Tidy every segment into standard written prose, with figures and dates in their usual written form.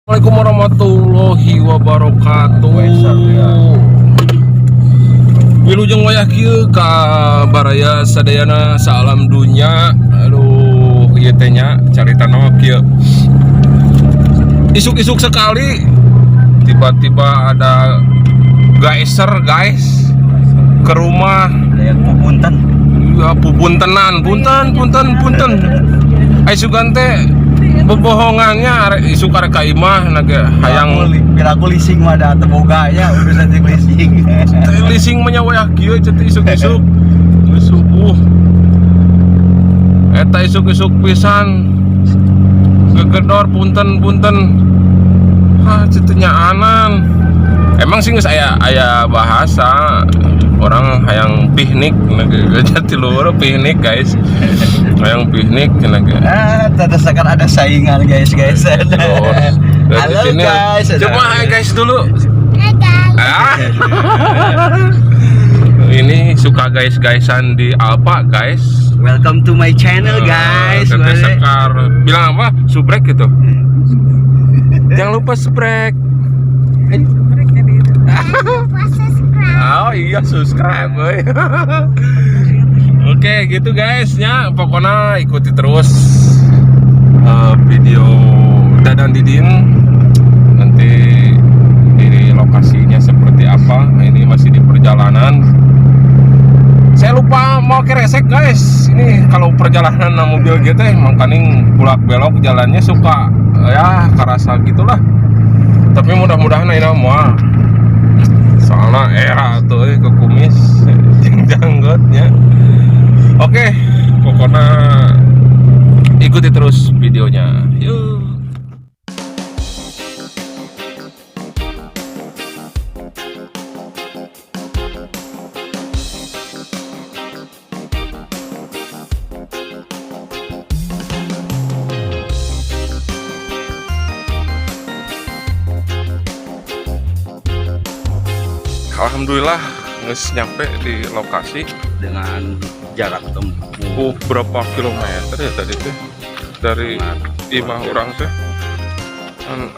Assalamualaikum warahmatullahi wabarakatuh. Wilujeng wayah kieu ka baraya sadayana salam dunya. Aduh, ieu teh nya carita naon kieu. Isuk-isuk sekali tiba-tiba ada geyser guys ke rumah. Yang pupunten. Ya pupuntenan, punten. Ai sugan teh bobohongannya isu karek ka imah naga hayang piraku leasing mah da teboga ya urusan jeung leasing. Leasing menyawayah kieu ceuk isuk-isuk. Subuh. Eta isuk-isuk pisan. Gegedor punten. Hah, ceuk nyaanan. Emang sih geus aya bahasa orang hayang piknik Jatiluhur piknik guys. Hayang piknik naga. Tadasakan ada saingan guys. Halo guys. Coba guys dulu. Ini suka guys-guysan di Alpa guys. Welcome to my channel guys. Teteh Sekar bilang apa? Subrek gitu. Jangan lupa subrek. Oh iya subscribe boy. Oke gitu guys ya, pokoknya ikuti terus video Dadan Didin. Nanti di lokasinya seperti apa. Ini masih di perjalanan. Saya lupa mau keresek guys. Ini kalau perjalanan mobil gitu emang kaning bulak belok jalannya suka ya karasa gitulah. Tapi mudah-mudahan ini mah soalnya era tuh ke kumis janggotnya. Oke, pokoknya ikuti terus videonya. Yuk. Alhamdulillah nges nyampe di lokasi Dengan jarak tempuh berapa kilometer ya tadi tuh dari imah orang tuh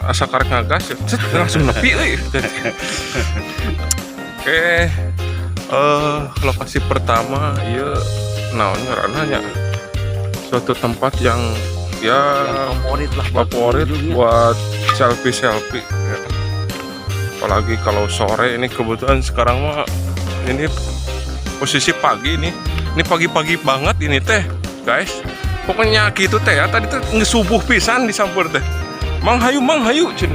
asa karek ngagas ya langsung nepi Oke, lokasi pertama ya naonnya rananya suatu tempat yang favorit buat selfie ya. Apalagi kalau sore ini kebetulan sekarang mah ini posisi pagi nih. Ini pagi-pagi banget ini teh, guys. Pokoknya gitu teh ya. Tadi tuh ngesubuh pisan disampur teh. Mang hayu cen.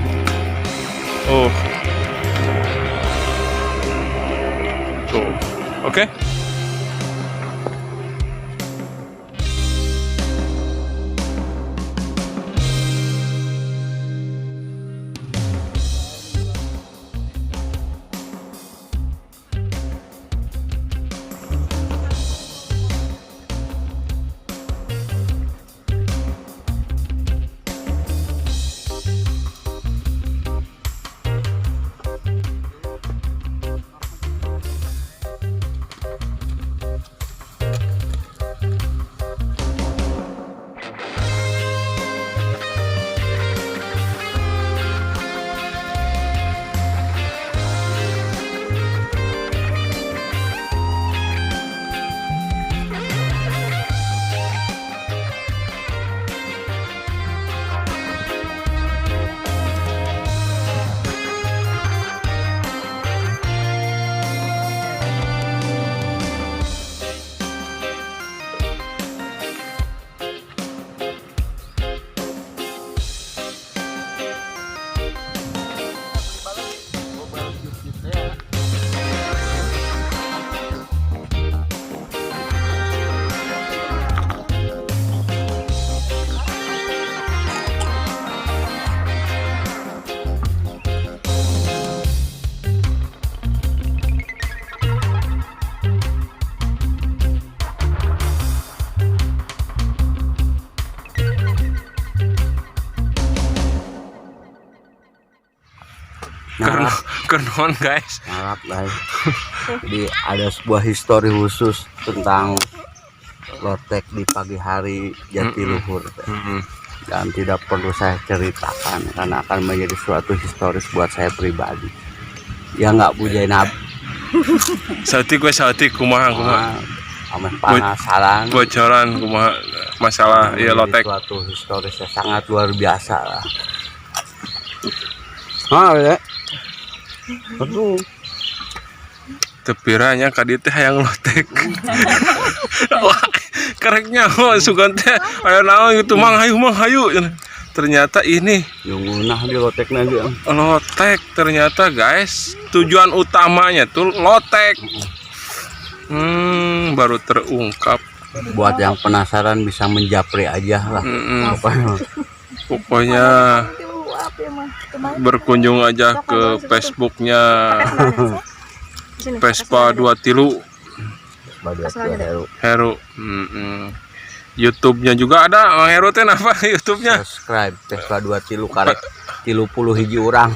Oh. Tuh. Oke. Kenon guys. Ngalap guys. Jadi ada sebuah histori khusus tentang lotek di pagi hari Jatiluhur. dan tidak perlu saya ceritakan karena akan menjadi suatu historis buat saya pribadi. Ya nggak punya nabi. Sautik kumaha Amat penasaran. bocoran kumaha masalah ieu lotek. Suatu historis yang sangat luar biasa lah. Ya. Aduh. Tepiranya ka dieu teh hayang lotek. Wah, kereknya sugan teh aya naon gitu mang hayu. Ternyata ini Yang di lotek lagi. lotek ternyata guys. Tujuan utamanya tuh lotek. Baru terungkap. Buat yang penasaran bisa menjapri aja lah. Pokoknya berkunjung aja ke Facebooknya Vespa 23 Heru. YouTube-nya juga ada. Heru teh apa YouTube-nya? Subscribe Vespa 23 karek 30 hiji orang.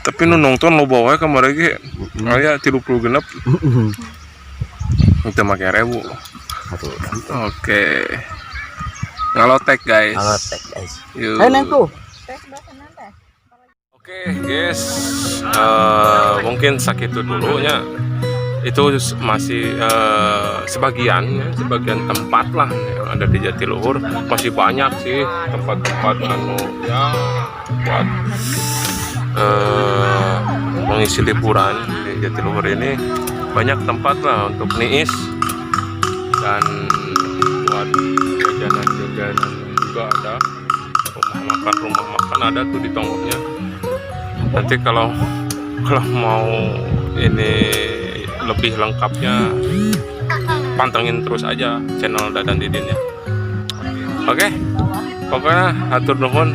Tapi nu nonton lo bawa kemarin ge aya 30 genep. Kita make 1000. Oke. Ngalotek guys. Ngalotek guys. Yuk. Neng tuh. Oke guys, mungkin sakitu dulunya. Itu masih sebagian tempat lah yang ada di Jatiluhur. Masih banyak sih tempat-tempat anu ya buat mengisi liburan di Jatiluhur ini. Banyak tempat lah untuk niis dan buat jajanan juga ada. Rumah makan ada tuh di Tonggonya. Nanti kalau mau ini lebih lengkapnya pantengin terus aja channel Dadan Didin ya. Oke, pokoknya hatur nuhun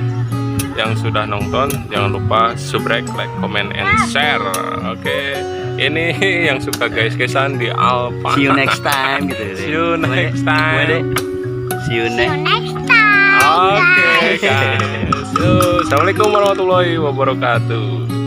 yang sudah nonton, jangan lupa subscribe, like, comment, and share. Oke, ini yang suka guys-guysan di Alfa. See you next time gitu. See you next time. See you next Oke guys. Assalamualaikum warahmatullahi wabarakatuh.